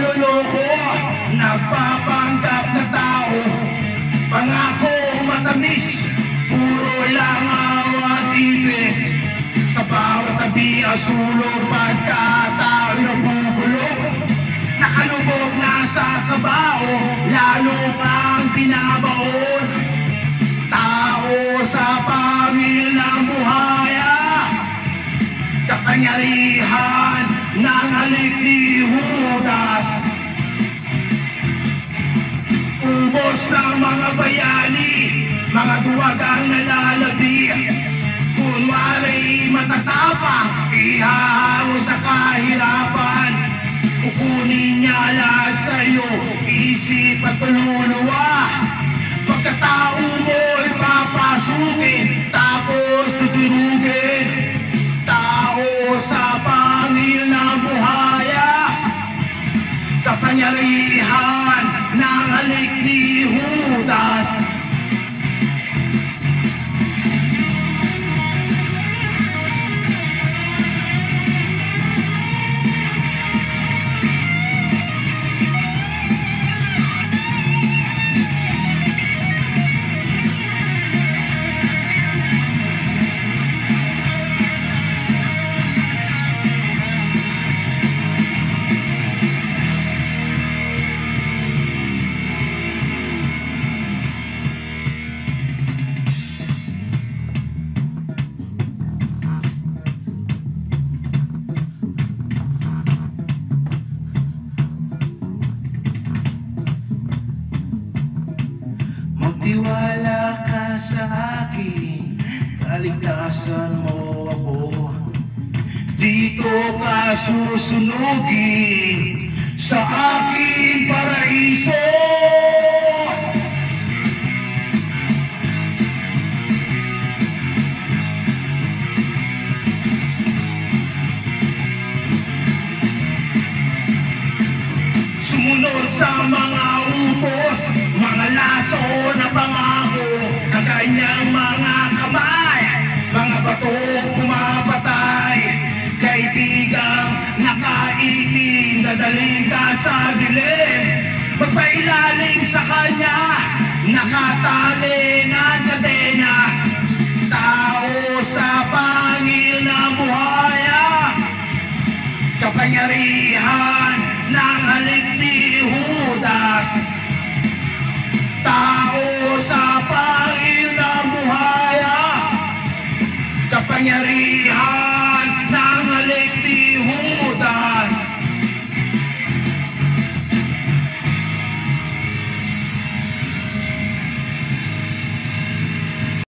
manloloko, nagpapanggap na tao. Pangako matamis, puro lang awat ipis. Sa bawat tabi asulog, pagkatao nabubulok. Nakalubog na sa kabao, lalo pang pinabaon. Tao sa pangil ng buhaya, kapangyarihan ng halik ni Judas. Ubos ng mga bayani, mga duwag ang nalalabi. Kunwari matatapang, ihahango sa kahirapan. Kukunin niya lahat sa'yo, isip at kaluluwa. Pagkatao mo'y papasukin, tapos tuturugin. Tao sa pangil ng buhaya, kapangyarihan ng halik ni Judas. Magtiwala ka sa akin, kaligtasan mo ako. Dito ka susunugin sa aking paraiso. Sumunod sa mga utos, mga laso na pangako ng kanyang mga kamay. Mga bato pumapatay, kaibigang nakaitim, dadaling ka sa dilim. Magpailalim sa kanya, nakatali